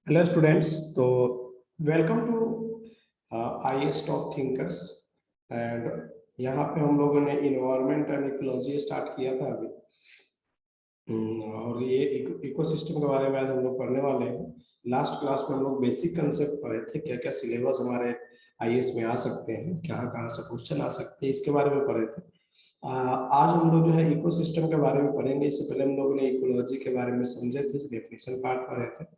Hello students. तो welcome to IAS top thinkers. And यहाँ पे हम लोगों ने इन्वायरमेंट एंड इकोलॉजी स्टार्ट किया था अभी। और ये इकोसिस्टम के बारे में आज हम लोग पढ़ने वाले हैं। लास्ट क्लास में हम लोग बेसिक कंसेप्ट पढ़े थे, क्या क्या सिलेबस हमारे आईएएस में आ सकते हैं, कहाँ कहाँ से क्वेश्चन आ सकते हैं, इसके बारे में पढ़े थे। आज हम लोग जो है इकोसिस्टम के बारे में पढ़ेंगे। इससे पहले हम लोगों ने इकोलॉजी के बारे में समझे थे, डेफिनेशन पार्ट पढ़े थे।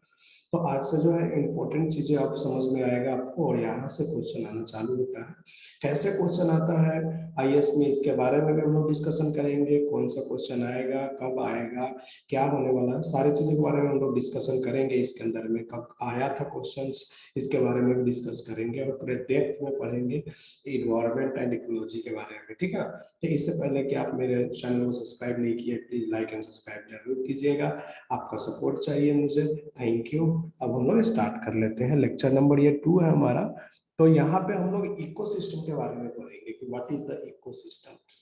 तो आज से जो है इम्पोर्टेंट चीजें आप समझ में आएगा आपको, और यहाँ से क्वेश्चन आना चालू होता है। कैसे क्वेश्चन आता है आईएएस में, इसके बारे में भी हम लोग डिस्कशन करेंगे। कौन सा क्वेश्चन आएगा, कब आएगा, क्या होने वाला है, सारी चीजों के बारे में हम लोग डिस्कशन करेंगे। इसके अंदर में कब आया था क्वेश्चंस, इसके बारे में भी डिस्कस करेंगे और पूरे डेप्थ में पढ़ेंगे इन्वायरमेंट एंड इकोलॉजी के बारे में। ठीक है ना। तो इससे पहले कि आप मेरे चैनल को सब्सक्राइब नहीं किए, प्लीज लाइक एंड सब्सक्राइब जरूर कीजिएगा। आपका सपोर्ट चाहिए मुझे, थैंक यू। अब हम लोग स्टार्ट कर लेते हैं। लेक्चर नंबर ये 2 है हमारा। तो यहाँ पे हम लोग इकोसिस्टम के बारे में पढ़ेंगे कि what is the ecosystems.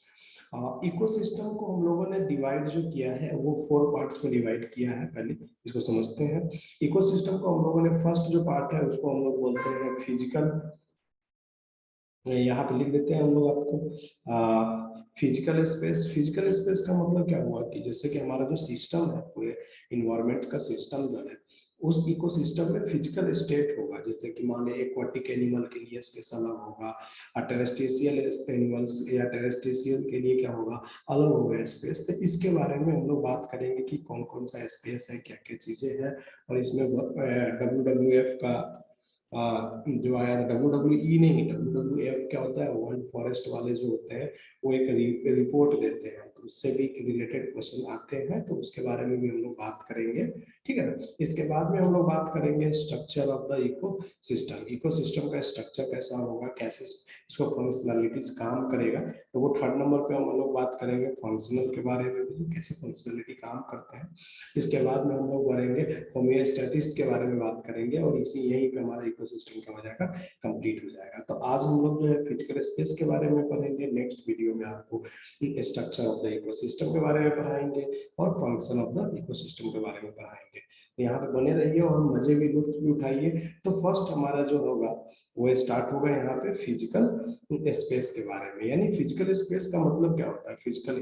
Ecosystem को हम लोगों ने डिवाइड जो किया है वो 4 पार्ट्स में डिवाइड किया है। पहले इसको समझते हैं। इकोसिस्टम को हम लोगों ने फर्स्ट जो पार्ट है उसको हम लोग बोलते हैं फिजिकल। यहाँ पे लिख देते हैं हम लोग आपको फिजिकल स्पेस। फिजिकल स्पेस का मतलब क्या हुआ कि जैसे कि हमारा जो सिस्टम है, पूरे इन्वायरमेंट का सिस्टम जो है, उस इकोसिस्टम में फिजिकल स्टेट होगा। जैसे कि मान लीजिए एक्वाटिक एनिमल के लिए स्पेस अलग होगा, टेरेस्ट्रियल एनिमल्स या टेरेस्ट्रियल के लिए क्या होगा, अलग होगा स्पेस। तो इसके बारे में हम लोग बात करेंगे कि कौन कौन सा स्पेस है, क्या क्या चीजें हैं। और इसमें WWF का जो आया था, WWE नहीं, WWF क्या होता है, वर्ल्ड फॉरेस्ट वाले जो होते हैं वो एक रिपोर्ट देते हैं, तो उससे भी रिलेटेड क्वेश्चन आते हैं। तो उसके बारे में भी हम लोग बात करेंगे। ठीक है ना। इसके बाद में हम लोग बात करेंगे structure of the ecosystem. Ecosystem का स्ट्रक्चर कैसा होगा, कैसे इसको फंक्शनलिटीज काम करेगा। तो वो थर्ड नंबर पे हम लोग बात करेंगे फंक्शनल के बारे में भी, कैसे फंक्शनलिटी काम करते हैं। इसके बाद में हम लोग बढ़ेंगे होमियोस्टेटिक्स के बारे में बात करेंगे, और इसी यहीं पे हमारा इकोसिस्टम का हो जाएगा, कंप्लीट हो जाएगा। तो आज हम लोग जो है फिजिकल स्पेस के बारे में पढ़ेंगे। नेक्स्ट वीडियो में आपको स्ट्रक्चर ऑफ द इकोसिस्टम के बारे में पढ़ाएंगे और फंक्शन ऑफ द इकोसिस्टम के बारे में पढ़ाएंगे। तो यहाँ पे बने रहिए और मजे भी, लुत्फ भी उठाइए। तो फर्स्ट हमारा जो होगा वो स्टार्ट होगा यहाँ पे फिजिकल स्पेस के बारे में। यानी फिजिकल स्पेस का मतलब क्या होता है, physical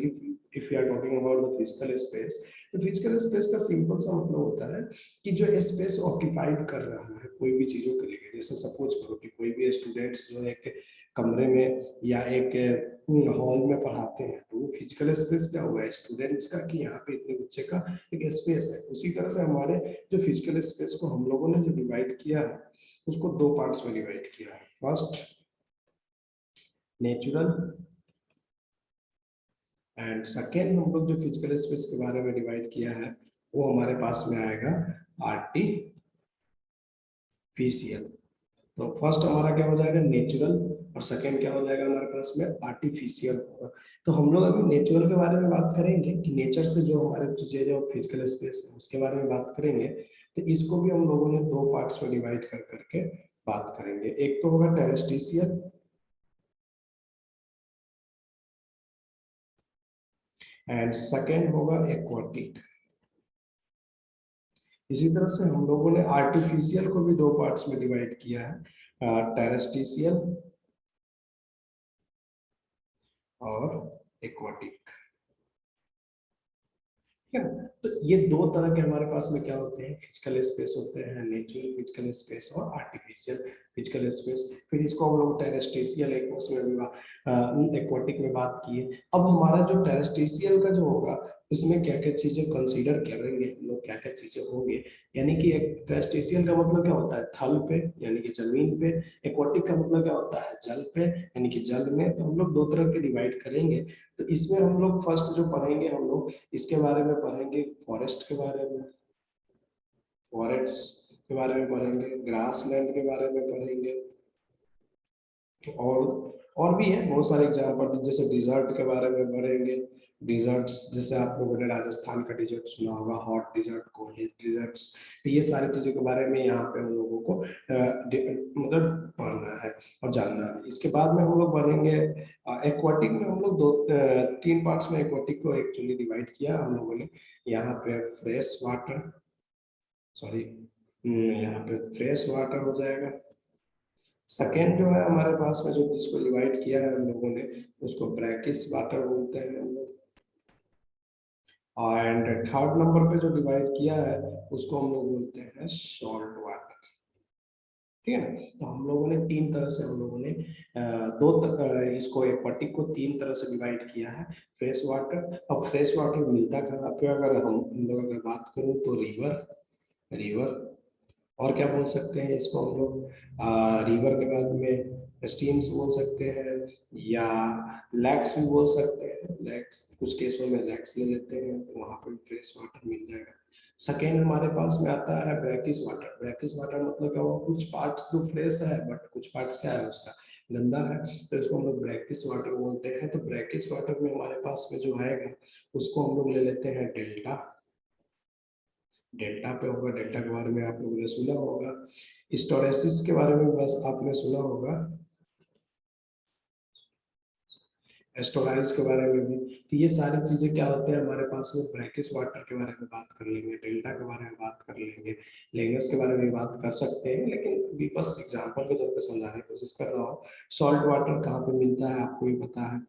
if you are talking about the physical space, तो फिजिकल स्पेस का सिंपल सा मतलब होता है कि जो स्पेस ऑक्यूपाइड कर रहा है कोई भी चीजों के लिए। जैसे सपोज करो कि कोई भी स्टूडेंट्स जो एक कमरे में या एक हॉल में पढ़ाते हैं, तो वो फिजिकल स्पेस क्या हुआ है स्टूडेंट्स का, कि यहाँ पे इतने बच्चे का एक स्पेस है। उसी तरह से हमारे जो फिजिकल स्पेस को हम लोगों ने जो डिवाइड किया है उसको 2 पार्ट्स में डिवाइड किया है। फर्स्ट नेचुरल, एंड सेकेंड हम लोग जो फिजिकल स्पेस के बारे में डिवाइड किया है वो हमारे पास में आएगा आर्टिफिशियल। तो फर्स्ट हमारा क्या हो जाएगा नेचुरल, और सेकेंड क्या हो जाएगा हमारे पास में आर्टिफिशियल होगा। तो हम लोग अभी नेचुरल के बारे में बात करेंगे कि नेचर से जो हमारे चीजें जो फिजिकल स्पेस है उसके बारे में बात करेंगे। तो इसको भी हम लोगों ने 2 पार्ट्स में डिवाइड कर करके बात करेंगे। एक तो होगा टेरेस्ट्रियल एंड सेकेंड होगा एक्वाटिक। इसी तरह से हम लोगों ने आर्टिफिशियल को भी 2 पार्ट्स में डिवाइड किया है, टेरेस्ट्रियल और एक्वाटिक। ठीक है। तो ये 2 तरह के हमारे पास में क्या होते हैं, फिजिकल स्पेस होते हैं, नेचुरल फिजिकल स्पेस और आर्टिफिशियल फिजिकल स्पेस। फिर इसको हम लोग टेरेस्ट्रियल एक्वाटिक में बात किए। अब हमारा जो टेरेस्ट्रियल का जो होगा उसमें क्या क्या चीजें कंसीडर करेंगे हम लोग, क्या क्या चीजें होंगे। यानी कि एक टेरेस्ट्रियल का मतलब क्या होता है, थल पे यानी कि जमीन पे। एक्वाटिक का मतलब क्या होता है, जल पे यानी कि जल में। तो हम लोग 2 तरह के डिवाइड करेंगे। तो इसमें हम लोग फर्स्ट जो पढ़ेंगे हम लोग इसके बारे में पढ़ेंगे फॉरेस्ट के बारे में, फॉरेस्ट के बारे में पढ़ेंगे, ग्रास लैंड के बारे में पढ़ेंगे, और भी है बहुत सारे एग्जाम्पल। जैसे डिजर्ट के बारे में पढ़ेंगे। डिजर्ट्स जैसे आप लोगों ने राजस्थान का डिजर्ट सुना होगा, हॉट डिजर्ट, कोल्ड डिजर्ट्स। तो ये सारी चीजों के बारे में यहाँ पे हम लोगों को मतलब पढ़ना है और जानना है। इसके बाद में हम लोग पढ़ेंगे एक्वाटिक में। हम लोग 3 पार्ट्स में एक्वाटिक को एक्चुअली डिवाइड किया हम लोगों ने। यहाँ पे फ्रेश वाटर, सॉरी, यहाँ पे फ्रेश वाटर हो जाएगा। सेकेंड जो है हमारे पास में जो जिसको डिवाइड किया है हम लोगों ने उसको ब्रैकिश वाटर बोलते हैं हम लोग। एंड थर्ड नंबर पे जो डिवाइड किया है उसको हम लोग बोलते हैं सॉल्ट वाटर। ठीक है ना। तो हम लोगों ने तीन तरह से हम लोगों ने इसको एक्वाटिक को तीन तरह से डिवाइड किया है। फ्रेश वाटर, अब फ्रेश वाटर मिलता कहाँ पे, अगर हम लोग अगर बात करूँ तो रिवर, रिवर और क्या बोल सकते हैं इसको हम लोग, रिवर के बाद में स्ट्रीम्स बोल सकते हैं या लैक्स भी बोल सकते हैं। लैक्स कुछ केसों में लैक्स ले लेते हैं तो वहां पर फ्रेश वाटर मिल जाएगा। सेकेंड हमारे पास में आता है ब्रैकिश वाटर। ब्रैकिश वाटर मतलब क्या, वो कुछ पार्ट्स तो फ्रेश है बट कुछ पार्ट्स क्या है उसका गंदा है, तो इसको हम लोग ब्रैकिश वाटर बोलते हैं। तो ब्रैकिश वाटर में हमारे पास में जो आएगा उसको हम लोग ले लेते हैं डेल्टा। डेल्टा पे होगा, डेल्टा के बारे में आप लोगों ने सुना होगा। स्टोरेसिस के बारे में बस आपने सुना होगा, स्टोराइज के बारे में भी। तो ये सारी चीजें क्या होते हैं हमारे पास में, ब्रैकिश वाटर के बारे में बात कर लेंगे, डेल्टा के बारे में बात कर लेंगे, लेंगस के बारे में बात कर सकते हैं, लेकिन अभी बस एग्जांपल के तौर पे समझाने की कोशिश कर रहा हूँ। सॉल्ट वाटर कहाँ पे मिलता है आपको भी पता है,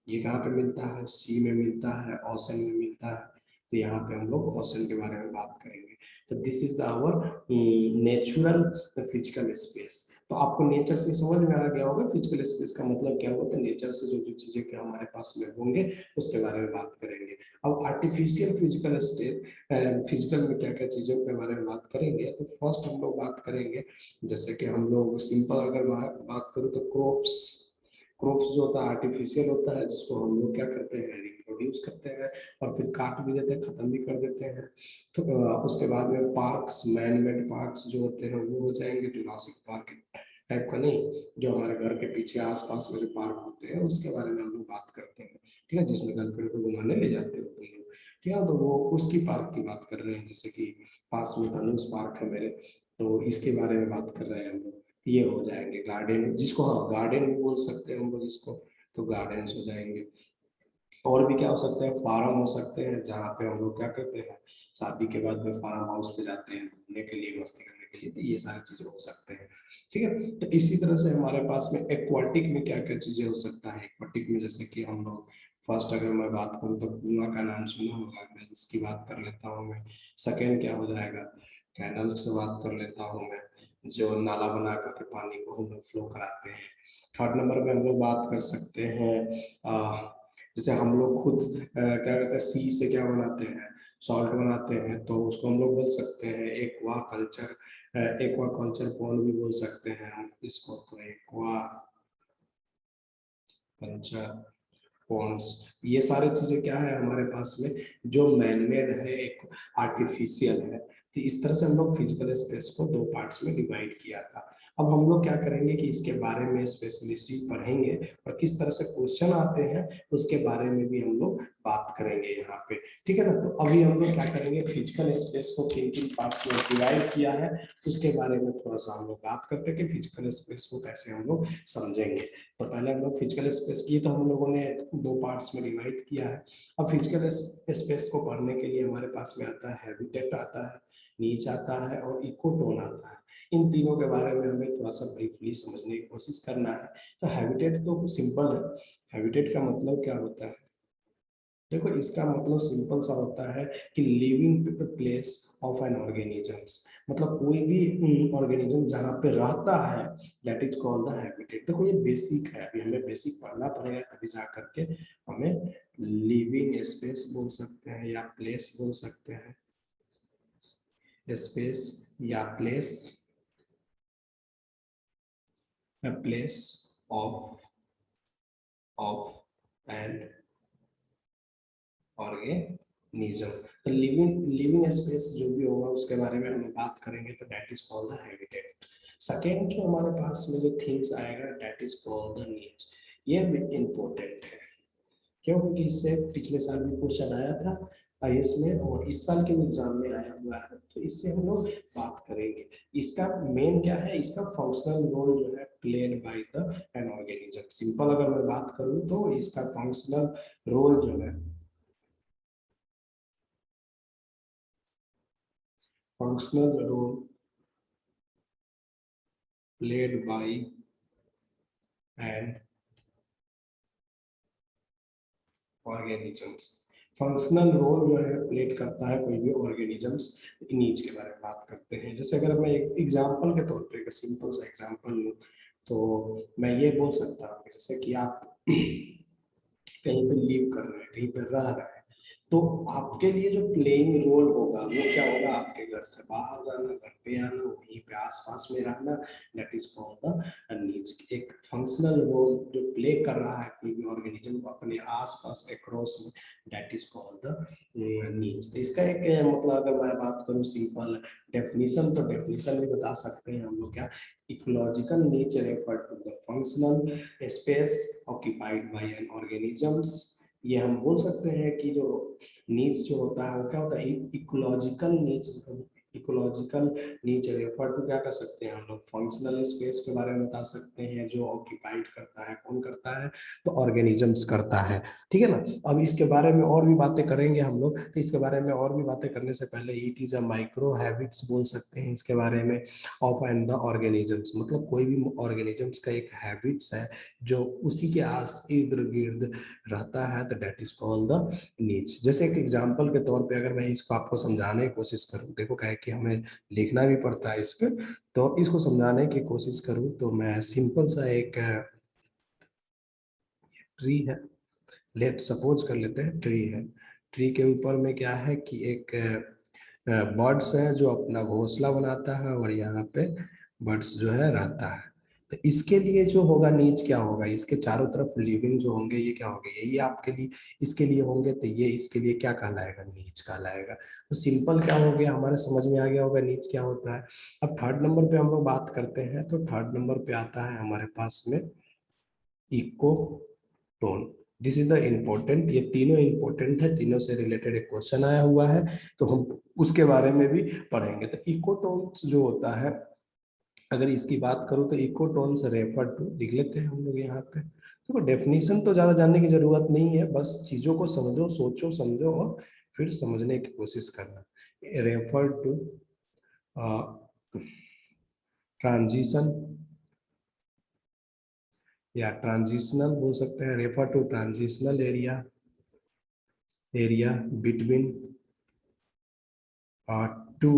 ये कहाँ पे मिलता है, सी में मिलता है, ओशन में मिलता है। तो यहाँ पे हम लोग ओशन के बारे में बात करेंगे। तो this is the our natural physical space. तो आपको नेचर से समझ में आ गया होगा फिजिकल स्पेस का मतलब क्या होता है। नेचर से जो जो चीजें क्या हमारे पास में होंगे उसके बारे में बात करेंगे। अब आर्टिफिशियल फिजिकल स्टेट, फिजिकल में क्या क्या चीजों के बारे में बात करेंगे, तो फर्स्ट हम लोग बात करेंगे जैसे कि हम लोग सिंपल अगर बात करूँ तो क्रॉप्स। क्रॉप्स जो होता है आर्टिफिशियल होता है, जिसको हम लोग क्या करते हैं रिप्रोड्यूस करते हैं और फिर काट भी देते हैं, खत्म भी कर देते हैं। तो उसके बाद में पार्क्स, मैन मेड पार्क्स जो होते हैं वो हो जाएंगे। जुरासिक पार्क टाइप का नहीं, जो हमारे घर के पीछे आसपास में जो पार्क होते हैं उसके बारे में हम लोग बात करते हैं। ठीक है, जिसमें गर्लफ्रेंड को घुमाने ले जाते हो तुम लोग। ठीक है, तो वो उसकी पार्क की बात कर रहे हैं, जैसे कि पास में धनुष पार्क है मेरे, तो इसके बारे में बात कर रहे हैं हम लोग। ये हो जाएंगे गार्डन, जिसको हाँ गार्डन भी बोल सकते हैं हम लोग इसको, तो गार्डन्स हो जाएंगे। और भी क्या हो सकते हैं, फार्म हो सकते हैं, जहाँ पे हम लोग क्या करते हैं शादी के बाद में फार्म हाउस पे जाते हैं घूमने के लिए, मस्ती करने के लिए। तो ये सारी चीजें हो सकते हैं। ठीक है, तो इसी तरह से हमारे पास में एक्वाटिक में क्या क्या चीजें हो सकता है। एक्वाटिक में जैसे कि हम लोग फर्स्ट अगर मैं बात करूँ तो कुआं का नाम सुना होगा, मैं इसकी बात कर लेता हूँ मैं। सेकेंड क्या हो जाएगा, कैनल से बात कर लेता हूँ मैं, जो नाला बना करके पानी को हम लोग फ्लो कराते हैं। थर्ड नंबर पे हम लोग बात कर सकते हैं जैसे हम लोग खुद क्या कहते हैं सी से क्या बनाते हैं, सॉल्ट बनाते हैं, तो उसको हम लोग बोल सकते हैं aqua culture. Aqua culture pond भी बोल सकते हैं हम इसको, तो एक्वा कल्चर पॉन्ड्स। ये सारी चीजें क्या है हमारे पास में, जो मैनमेड है, एक आर्टिफिशियल है। तो इस तरह से हम लोग फिजिकल स्पेस को दो पार्ट्स में डिवाइड किया था। अब हम लोग क्या करेंगे कि इसके बारे में स्पेशलिस्टली पढ़ेंगे और किस तरह से क्वेश्चन आते हैं उसके बारे में भी हम लोग बात करेंगे यहाँ पे। ठीक है ना। तो अभी हम लोग क्या करेंगे, फिजिकल स्पेस को किन किन पार्ट्स में डिवाइड किया है उसके बारे में थोड़ा सा हम लोग बात करते हैं कि फिजिकल स्पेस को कैसे हम लोग समझेंगे। तो पहले हम लोग फिजिकल स्पेस की तो हम लोगों ने दो पार्ट्स में डिवाइड किया है। अब फिजिकल स्पेस को पढ़ने के लिए हमारे पास में आता है हैबिटेट आता है, नीच आता है और इकोटोन आता है। इन तीनों के बारे में हमें थोड़ा सा ब्रीफली समझने की कोशिश करना है। तो हैबिटेट तो सिंपल है। हैबिटेट का मतलब क्या होता है, देखो इसका मतलब सिंपल सा होता है कि living place of N organisms, मतलब कोई भी ऑर्गेनिज्म जहाँ पे रहता है, that is called the habitat. देखो ये बेसिक है, अभी हमें बेसिक पढ़ना पड़ेगा तभी जा करके हमें लिविंग स्पेस बोल सकते हैं या प्लेस बोल सकते हैं, स्पेस या place, place of and organism. तो लिविंग लिविंग स्पेस जो भी होगा उसके बारे में हम बात करेंगे, तो that is called the habitat. Second जो हमारे पास में जो थिंग्स आएगा दैट इज कॉल्ड द नीच। ये भी इम्पोर्टेंट है, क्यों, क्योंकि इससे पिछले साल भी क्वेश्चन आया था आईएएस में और इस साल के एग्जाम में आया हुआ है, तो इससे हम लोग बात करेंगे। इसका मेन क्या है, इसका फंक्शनल रोल जो है played by the an organism. Simple अगर मैं बात करूं तो इसका फंक्शनल रोल जो है, functional role played by an organisms। Functional role जो है प्लेट करता है कोई भी ऑर्गेनिजम्स नीच के बारे में बात करते हैं। जैसे अगर मैं एक एग्जांपल के तौर पे एक सिंपल सा एग्जांपल लूँ तो मैं ये बोल सकता हूँ कि जैसे कि आप कहीं पे लिव कर रहे हैं, कहीं पे रह रहे हैं, तो आपके लिए जो प्लेइंग रोल होगा वो क्या होगा, आपके घर से बाहर जाना, घर पे आना, वहीं पे आसपास में रहना, that is called the needs. एक फंक्शनल रोल जो प्ले कर रहा है कोई भी ऑर्गेनिज्म अपने आसपास अक्रॉस में, that is called the needs. तो इसका एक मतलब अगर मैं बात करूं सिंपल डेफिनेशन, तो डेफिनेशन भी बता सकते हैं हम लोग क्या, ecological nature refer to the functional space occupied by an organisms. ये हम बोल सकते हैं कि जो नीड्स जो होता है वो क्या होता है, ecological needs. Ecological nature refer to क्या कर सकते हैं हम लोग, फंक्शनल स्पेस के बारे में बता सकते हैं जो ऑक्यूपाइड करता है, कौन करता है, तो ऑर्गेनिजम्स करता है। ठीक है ना। अब इसके बारे में और भी बातें करेंगे हम लोग, तो इसके बारे में और भी बातें करने से पहले it is a micro habits बोल सकते हैं इसके बारे में ऑफ एंड द ऑर्गेनिजम्स। मतलब कोई भी ऑर्गेनिजम्स का एक हैबिट्स है जो उसी के आस इर्द गिर्द रहता है, तो डेट इज कॉल्ड द नीच। जैसे एक एग्जांपल के तौर पे अगर मैं इसको आपको समझाने की कोशिश करूं, देखो क्या है कि हमें लिखना भी पड़ता है इस पे, तो इसको समझाने की कोशिश करूं तो मैं सिंपल सा एक ट्री है, लेट सपोज कर लेते हैं ट्री है। ट्री के ऊपर में क्या है कि एक बर्ड्स है जो अपना घोंसला बनाता है और यहाँ पे बर्ड्स जो है रहता है। तो इसके लिए जो होगा नीच क्या होगा, इसके चारों तरफ लिविंग जो होंगे ये क्या होंगे, यही आपके लिए इसके लिए होंगे, तो ये इसके लिए क्या कहलाएगा, नीच कहलाएगा। तो सिंपल क्या हो गया, हमारे समझ में आ गया होगा नीच क्या होता है। अब थर्ड नंबर पे हम लोग बात करते हैं, तो थर्ड नंबर पे आता है हमारे पास में ecotone. This is the important, ये तीनों इम्पोर्टेंट है, तीनों से रिलेटेड एक क्वेश्चन आया हुआ है, तो हम उसके बारे में भी पढ़ेंगे। तो इकोटोन्स जो होता है, अगर इसकी बात करूं तो इकोटोन्स रेफर टू, लिख लेते हैं हम लोग यहाँ पे। तो डेफिनेशन तो ज्यादा जानने की जरूरत नहीं है, बस चीजों को समझो, सोचो समझो और फिर समझने की कोशिश करना। रेफर टू ट्रांजिशन या ट्रांजिशनल बोल सकते हैं, refer to transitional area between two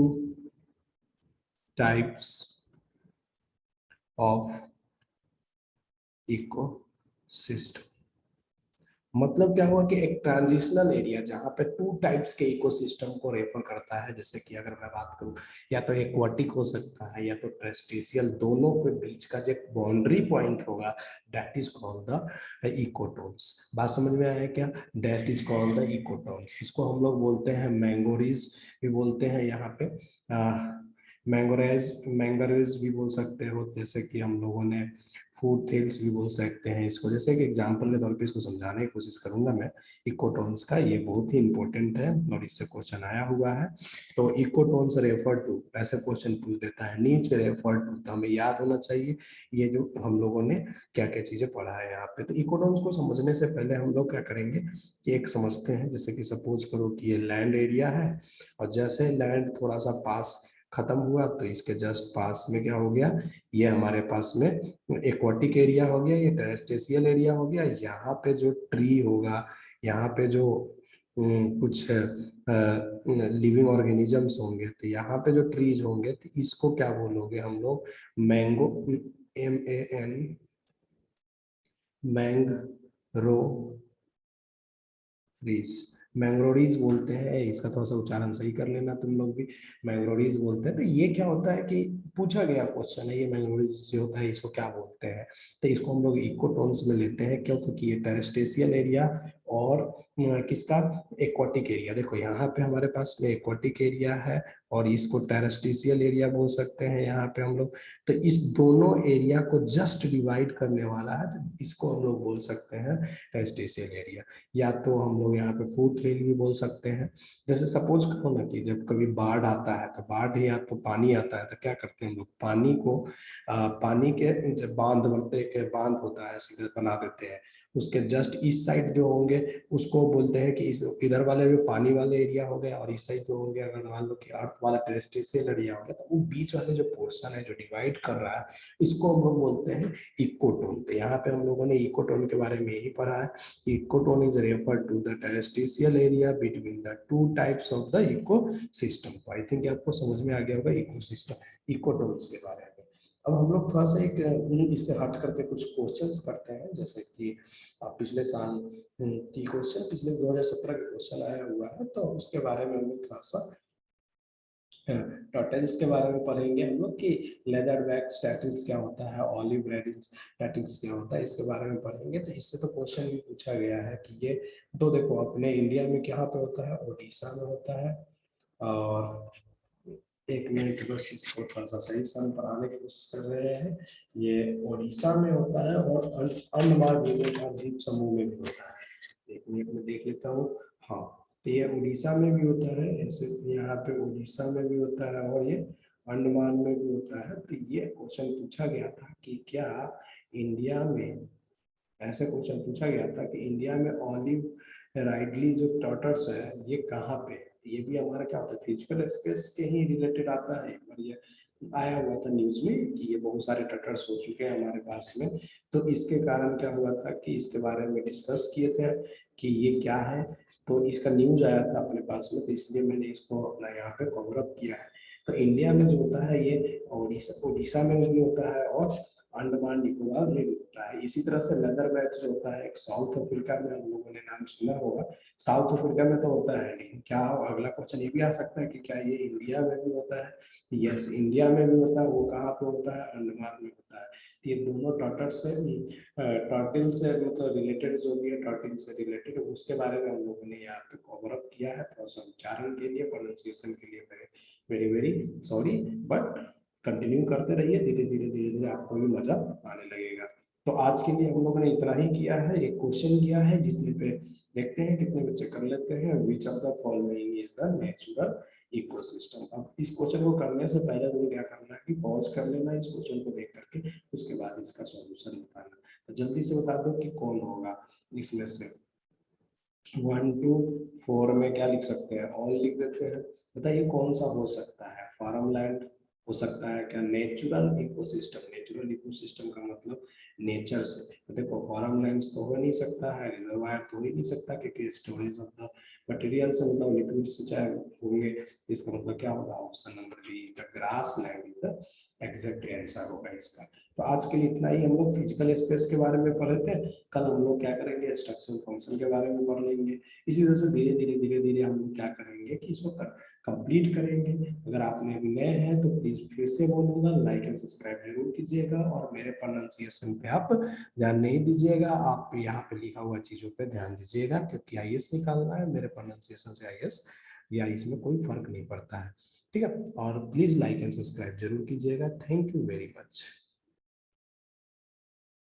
types of ecosystem. मतलब क्या हुआ कि एक ट्रांजिशनल एरिया जहां पे टू टाइप्स के इकोसिस्टम को रेफर करता है। जैसे कि अगर मैं बात करूं, या तो एक्वाटिक हो सकता है या तो टेरेस्ट्रियल, दोनों के बीच का जो बाउंड्री पॉइंट होगा दैट इज कॉल्ड द इकोटोन्स। बात समझ में आया क्या, दैट इज कॉल्ड द इकोटोन्स। इसको हम लोग बोलते हैं मैंगोरीज भी बोलते हैं यहाँ पे, मैंगोरेज भी बोल सकते हो, जैसे कि हम लोगों ने फूड थेल्स भी बोल सकते हैं इसको। जैसे कि एग्जांपल के तौर पे इसको समझाने की कोशिश करूंगा मैं इकोटोन्स का, ये बहुत ही इंपॉर्टेंट है और इससे क्वेश्चन आया हुआ है। तो इकोटोन्स रेफर टू, ऐसे क्वेश्चन पूछ देता है, नीच रेफर टू, तो हमें याद होना चाहिए ये जो हम लोगों ने क्या क्या चीजें पढ़ा है यहाँ पे। तो इकोटोन्स को समझने से पहले हम लोग क्या करेंगे कि एक समझते हैं, जैसे कि सपोज करो कि ये लैंड एरिया है, और जैसे लैंड थोड़ा सा पास खत्म हुआ तो इसके जस्ट पास में क्या हो गया, ये हमारे पास में एक्वाटिक एरिया हो गया, ये टेरेस्ट्रियल एरिया हो गया। यहाँ पे जो ट्री होगा, यहाँ पे जो कुछ लिविंग ऑर्गेनिजम्स होंगे, तो यहाँ पे जो ट्रीज होंगे तो इसको क्या बोलोगे हम लोग, मैंगो, MAN, मैंगरो रीज, मैंग्रोरीज बोलते हैं। इसका थोड़ा सा उच्चारण सही कर लेना तुम लोग भी, मैंग्रोरीज बोलते हैं। तो ये क्या होता है कि पूछा गया क्वेश्चन है, ये मैंग्रोरीज जो होता है इसको क्या बोलते हैं, तो इसको हम लोग इकोटोन्स में लेते हैं। क्यों, क्योंकि ये टेरेस्ट्रियल एरिया और किसका, एक्वाटिक एरिया। देखो यहाँ पे हमारे पास में एक्वाटिक एरिया है और इसको टेरेस्ट्रियल एरिया बोल सकते हैं यहाँ पे हम लोग। तो इस दोनों एरिया को जस्ट डिवाइड करने वाला है, तो इसको हम लोग बोल सकते हैं टेरेस्ट्रियल एरिया। या तो हम लोग यहाँ पे फूड हिल भी बोल सकते हैं। जैसे सपोज करो ना कि जब कभी बाढ़ आता है, तो बाढ़ या तो पानी आता है, तो क्या करते हैं हम लोग, पानी को पानी के जब बांध बनते, एक बांध होता है सीधे बना देते हैं, उसके जस्ट इस साइड जो होंगे उसको बोलते हैं कि इस इधर वाले जो पानी वाले एरिया हो गया, और इस साइड जो होंगे अगर मान लो कि अर्थ वाला टेरेस्ट्रियल एरिया हो गया, तो वो बीच वाले जो पोर्शन है जो डिवाइड कर रहा है, इसको हम लोग बोलते हैं इकोटोन। तो यहाँ पे हम लोगों ने इकोटोन के बारे में यही पढ़ा है। Ecotone is refer to the terrestrial area between the two types of the ecosystem. तो आई थिंक आपको समझ में आ गया होगा इकोसिस्टम इकोटोन्स के बारे में। अब हम लोग थोड़ा सा एक इससे हट करके कुछ क्वेश्चंस करते हैं, जैसे कि पिछले साल की क्वेश्चन, पिछले 2017 का क्वेश्चन आया हुआ है, तो उसके बारे में हम लोग थोड़ा सा टर्टल्स के बारे में पढ़ेंगे हम लोग कि लेदर बैक टर्टल्स क्या होता है, ऑलिव रेड टर्टल्स क्या होता है, इसके बारे में पढ़ेंगे। तो इससे तो क्वेश्चन भी पूछा गया है कि ये तो देखो अपने इंडिया में कहाँ पे होता है, उड़ीसा में होता है। और एक मिनट बस इसको थोड़ा सा सही सन पढ़ाने की कोशिश कर रहे हैं। ये उड़ीसा में होता है और अंडमान निकोबार द्वीप समूह में भी होता है। एक मिनट में देख लेता हूँ। हाँ, तो ये उड़ीसा में भी होता है, ऐसे यहाँ पे उड़ीसा में भी होता है और ये अंडमान में भी होता है। तो ये क्वेश्चन पूछा गया था कि क्या इंडिया में, ऐसे क्वेश्चन पूछा गया था कि इंडिया में ऑलिव राइडली जो टर्टल्स है ये कहाँ पे है। ये भी हमारा क्या होता है, फिजिकल स्पेस के ही रिलेटेड आता है। और ये आया हुआ था न्यूज में कि ये बहुत सारे टर्टल्स हो चुके हैं हमारे पास में। तो इसके कारण क्या हुआ था कि इसके बारे में डिस्कस किए थे कि ये क्या है, तो इसका न्यूज आया था अपने पास में, तो इसलिए मैंने इसको अपना यहाँ पे कवर अप किया है। तो इंडिया में जो होता है ये उड़ीसा उड़ीसा में भी होता है और अंडमान निकोबार में भी होता है। इसी तरह से लेदर बैग जो होता है एक साउथ अफ्रीका में, हम लोगों ने नाम सुना होगा। साउथ अफ्रीका में तो होता है, लेकिन क्या अगला क्वेश्चन ये भी आ सकता है कि क्या ये इंडिया में भी होता है। यस, इंडिया में भी होता है। वो कहाँ पे होता है, अंडमान में होता है। ये दोनों टर्टल से टर्टल से मतलब रिलेटेड, जो भी है टर्टल से रिलेटेड, उसके बारे में हम लोगों ने यहाँ पे कवर अप किया है। थोड़ा सा उच्चारण के लिए, प्रोनाउंसिएशन के लिए very very sorry, but continue करते रहिए, धीरे धीरे धीरे धीरे आपको भी मजा आने लगेगा। तो आज के लिए हम लोगों ने इतना ही किया है। एक क्वेश्चन किया है जिसमें पे देखते हैं कितने बच्चे कर लेते हैं। Which of the following is the natural ecosystem. अब इस क्वेश्चन को करने से पहले तुम्हें क्या करना है कि पॉज कर लेना इस क्वेश्चन को देख करके, उसके बाद इसका सॉल्यूशन बताना। तो जल्दी से बता दो कि कौन होगा इसमें से। 1 to 4 में क्या लिख सकते हैं, ऑल लिख देते हैं। बताइए कौन सा हो सकता है, फार्म लैंड हो सकता है क्या, नेचुरल इकोसिस्टम। नेचुरल इकोसिस्टम का मतलब नेचर से। तो देखो फार्म लैंड तो हो नहीं सकता है, रिजर्वायर तो हो ही नहीं सकता, क्योंकि स्टोरेज ऑफ द मटेरियल से मतलब लिक्विड से चाहे होंगे। इसका मतलब क्या होगा, option number be the grass land is the exact answer होगा इसका। तो आज के लिए इतना ही। हम लोग फिजिकल स्पेस के बारे में पढ़े थे। कल हम लोग क्या करेंगे, स्ट्रक्चरल फंक्शन के बारे में पढ़ लेंगे। इसी तरह से धीरे धीरे हम लोग क्या करेंगे कि इसको कंप्लीट करेंगे। अगर आपने अभी नए हैं तो प्लीज फिर से बोलूंगा, लाइक एंड सब्सक्राइब जरूर कीजिएगा, और मेरे प्रोनाउंसिएशन पे आप ध्यान नहीं दीजिएगा, आप यहाँ पे लिखा हुआ चीजों पे ध्यान दीजिएगा, क्योंकि आईएएस निकालना है। मेरे प्रोनाउंसिएशन से आईएएस या इसमें कोई फर्क नहीं पड़ता है। ठीक है, और प्लीज लाइक एंड सब्सक्राइब जरूर कीजिएगा। Thank you very much.